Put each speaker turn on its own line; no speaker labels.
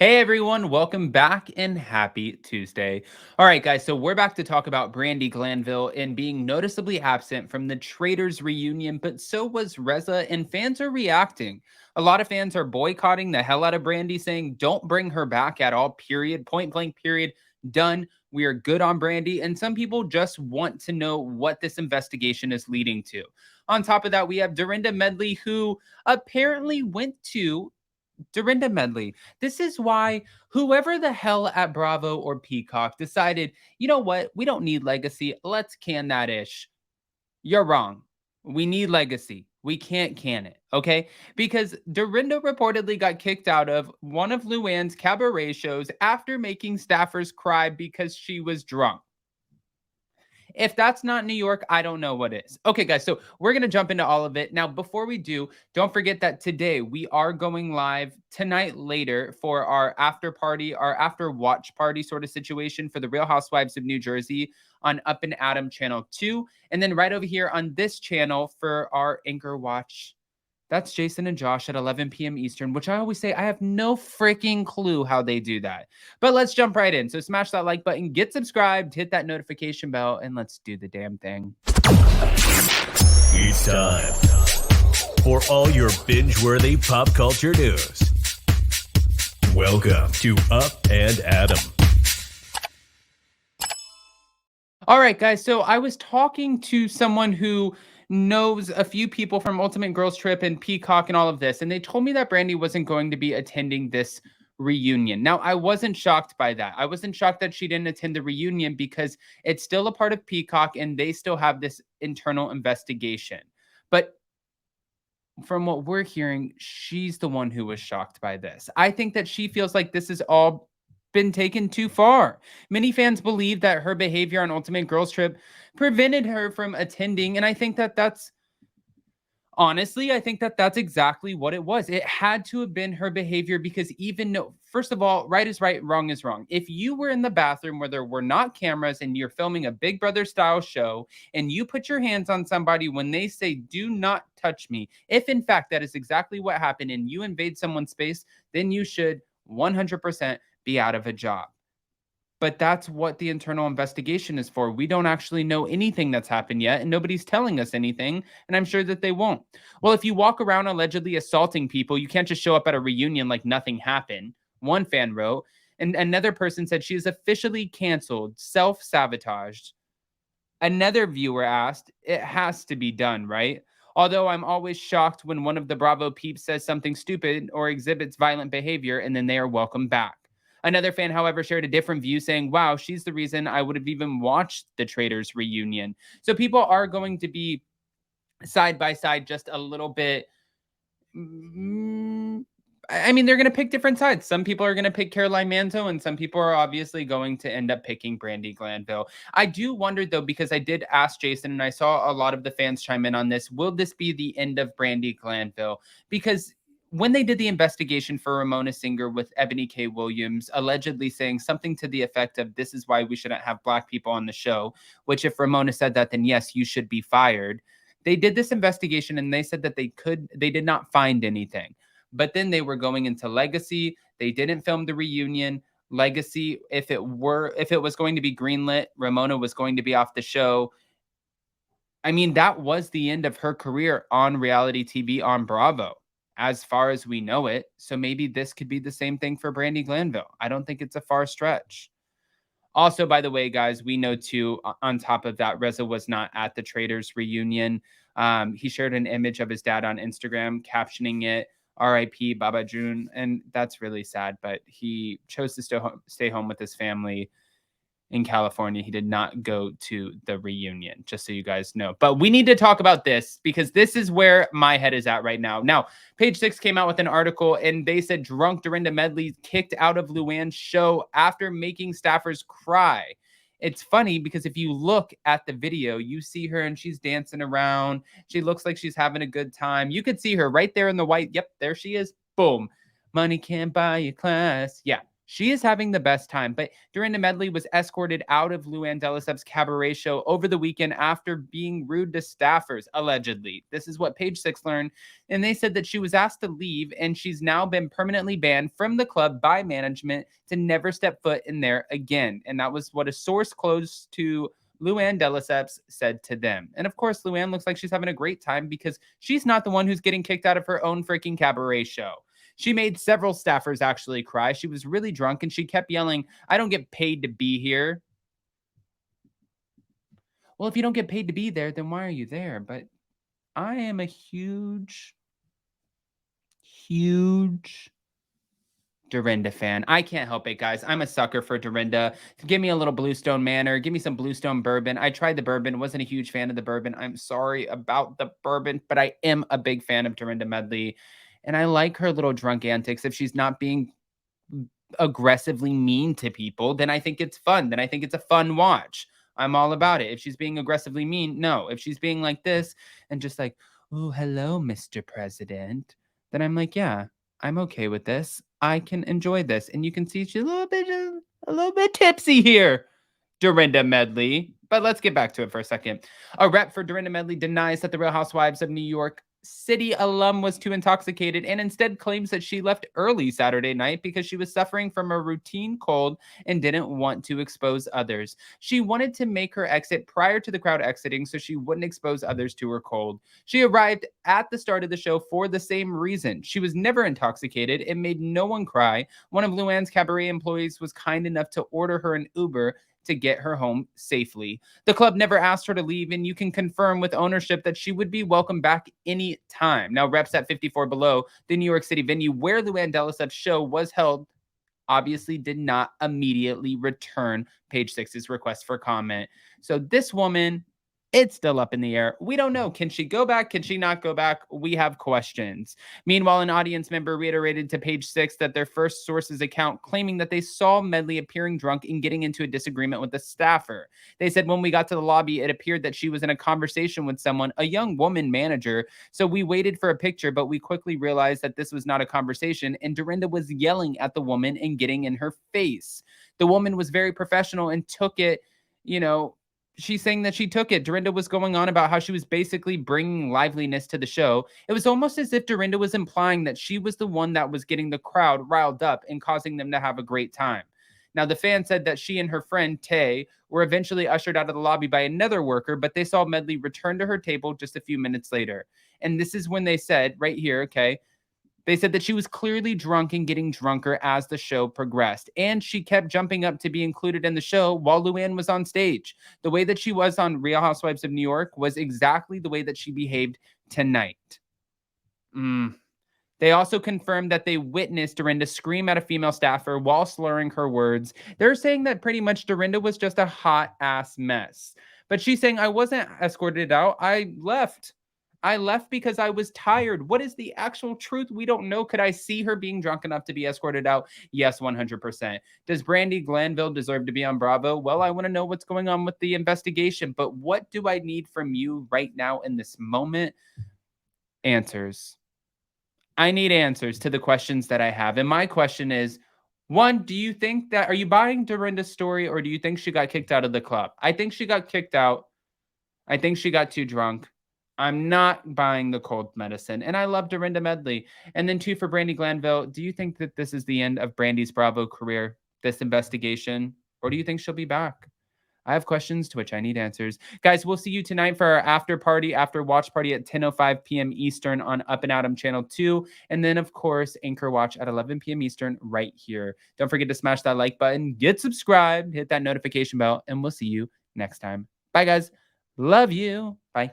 Hey everyone, welcome back and happy Tuesday. All right, guys, so we're back to talk about Brandi Glanville and being noticeably absent from the Traders reunion, but so was Reza, and fans are reacting. A lot of fans are boycotting the hell out of Brandi, saying, don't bring her back at all, period, point blank, period, done. We are good on Brandi, and some people just want to know what this investigation is leading to. On top of that, we have Dorinda Medley, who apparently went to Dorinda Medley. This is why whoever the hell at Bravo or Peacock decided, you know what, we don't need legacy. Let's can that ish. You're wrong. We need legacy. We can't can it, okay? Because Dorinda reportedly got kicked out of one of Luann's cabaret shows after making staffers cry because she was drunk. If that's not New York, I don't know what is. Okay, guys, so we're going to jump into all of it. Now, before we do, don't forget that today we are going live tonight later for our after party, our after watch party sort of situation for the Real Housewives of New Jersey on Up and Adam channel 2. And then right over here on this channel for our Anchor Watch. That's Jason and Josh at 11 p.m. Eastern, which I always say I have no freaking clue how they do that. But let's jump right in. So smash that like button, get subscribed, hit that notification bell, and let's do the damn thing.
It's time for all your binge-worthy pop culture news. Welcome to Up and Adam.
All right, guys. So I was talking to someone who knows a few people from Ultimate Girls Trip and Peacock and all of this, and they told me that Brandi wasn't going to be attending this reunion. Now, I wasn't shocked by that. I wasn't shocked that she didn't attend the reunion because it's still a part of Peacock and they still have this internal investigation. But from what we're hearing, she's the one who was shocked by this. I think that she feels like this has all been taken too far. Many fans believe that her behavior on Ultimate Girls Trip prevented her from attending, and I think that that's honestly, I think that that's exactly what it was. It had to have been her behavior because even no, first of all, right is right, wrong is wrong. If you were in the bathroom where there were not cameras and you're filming a Big Brother style show and you put your hands on somebody when they say, do not touch me, if in fact that is exactly what happened and you invade someone's space, then you should 100% be out of a job. But that's what the internal investigation is for. We don't actually know anything that's happened yet, and nobody's telling us anything, and I'm sure that they won't. Well, if you walk around allegedly assaulting people, you can't just show up at a reunion like nothing happened, one fan wrote. And another person said she is officially canceled, self-sabotaged. Another viewer asked, it has to be done, right? Although I'm always shocked when one of the Bravo peeps says something stupid or exhibits violent behavior, and then they are welcomed back. Another fan, however, shared a different view, saying, wow, she's the reason I would have even watched the Traders reunion. So people are going to be side by side just a little bit. I mean, they're going to pick different sides. Some people are going to pick Caroline Manzo, and some people are obviously going to end up picking Brandi Glanville. I do wonder, though, because I did ask Jason, and I saw a lot of the fans chime in on this, will this be the end of Brandi Glanville? Because when they did the investigation for Ramona Singer with Ebony K. Williams, allegedly saying something to the effect of, this is why we shouldn't have Black people on the show, which if Ramona said that, then yes, you should be fired. They did this investigation and they said that they did not find anything. But then they were going into Legacy. They didn't film the reunion. Legacy, if it was going to be greenlit, Ramona was going to be off the show. I mean, that was the end of her career on reality TV on Bravo, as far as we know it. So maybe this could be the same thing for Brandi Glanville. I don't think it's a far stretch. Also, by the way, guys, we know too, on top of that, Reza was not at the Traders reunion. He shared an image of his dad on Instagram, captioning it, RIP Baba June. And that's really sad, but he chose to stay home with his family in California. He did not go to the reunion, just so you guys know. But we need to talk about this because this is where my head is at right now. Now, Page Six came out with an article and they said drunk Dorinda Medley kicked out of Luann's show after making staffers cry. It's funny because if you look at the video, you see her and she's dancing around. She looks like she's having a good time. You could see her right there in the white. Yep, there she is. Boom. Money can't buy you class. Yeah. She is having the best time. But Dorinda Medley was escorted out of Luann cabaret show over the weekend after being rude to staffers, allegedly. This is what Page Six learned. And they said that she was asked to leave, and she's now been permanently banned from the club by management to never step foot in there again. And that was what a source close to Luann de Lesseps said to them. And of course, Luann looks like she's having a great time because she's not the one who's getting kicked out of her own freaking cabaret show. She made several staffers actually cry. She was really drunk and she kept yelling, "I don't get paid to be here." Well, if you don't get paid to be there, then why are you there? But I am a huge Dorinda fan. I can't help it, guys. I'm a sucker for Dorinda. Give me a little Bluestone Manor. Give me some Bluestone bourbon. I tried the bourbon. Wasn't a huge fan of the bourbon. I'm sorry about the bourbon, but I am a big fan of Dorinda Medley. And I like her little drunk antics. If she's not being aggressively mean to people, then I think it's fun. Then I think it's a fun watch. I'm all about it. If she's being aggressively mean, no. If she's being like this and just like, "Oh, hello, Mr. President," then I'm like, yeah, I'm okay with this. I can enjoy this. And you can see she's a little bit tipsy here, Dorinda Medley. But let's get back to it for a second. A rep for Dorinda Medley denies that the Real Housewives of New York City alum was too intoxicated and instead claims that she left early Saturday night because she was suffering from a routine cold and didn't want to expose others. She wanted to make her exit prior to the crowd exiting so she wouldn't expose others to her cold. She arrived at the start of the show for the same reason. She was never intoxicated. It made no one cry. One of Luann's cabaret employees was kind enough to order her an Uber to get her home safely. The club never asked her to leave, and you can confirm with ownership that she would be welcome back any time. Now, reps at 54 Below, the New York City venue where Luann de Lesseps' show was held, obviously did not immediately return Page Six's request for comment. So this woman, it's still up in the air. We don't know. Can she go back? Can she not go back? We have questions. Meanwhile, an audience member reiterated to Page Six that their first source's account claiming that they saw Medley appearing drunk and getting into a disagreement with a staffer. They said when we got to the lobby, it appeared that she was in a conversation with someone, a young woman manager. So we waited for a picture, but we quickly realized that this was not a conversation, and Dorinda was yelling at the woman and getting in her face. The woman was very professional and took it, she's saying that she took it. Dorinda was going on about how she was basically bringing liveliness to the show. It was almost as if Dorinda was implying that she was the one that was getting the crowd riled up and causing them to have a great time. Now, the fan said that she and her friend, Tay, were eventually ushered out of the lobby by another worker, but they saw Medley return to her table just a few minutes later. And this is when they said, right here, okay, they said that she was clearly drunk and getting drunker as the show progressed. And she kept jumping up to be included in the show while Luann was on stage. The way that she was on Real Housewives of New York was exactly the way that she behaved tonight. They also confirmed that they witnessed Dorinda scream at a female staffer while slurring her words. They're saying that pretty much Dorinda was just a hot ass mess. But she's saying, I wasn't escorted out. I left. I left because I was tired. What is the actual truth? We don't know. Could I see her being drunk enough to be escorted out? Yes, 100%. Does Brandi Glanville deserve to be on Bravo? Well, I want to know what's going on with the investigation. But what do I need from you right now in this moment? Answers. I need answers to the questions that I have. And my question is, one, do you think that, are you buying Dorinda's story, or do you think she got kicked out of the club? I think she got kicked out. I think she got too drunk. I'm not buying the cold medicine. And I love Dorinda Medley. And then two, for Brandi Glanville, do you think that this is the end of Brandi's Bravo career, this investigation? Or do you think she'll be back? I have questions to which I need answers. Guys, we'll see you tonight for our after watch party at 10:05 p.m. Eastern on Up and Adam Channel 2. And then, of course, Anchor Watch at 11 p.m. Eastern right here. Don't forget to smash that like button, get subscribed, hit that notification bell, and we'll see you next time. Bye, guys. Love you. Bye.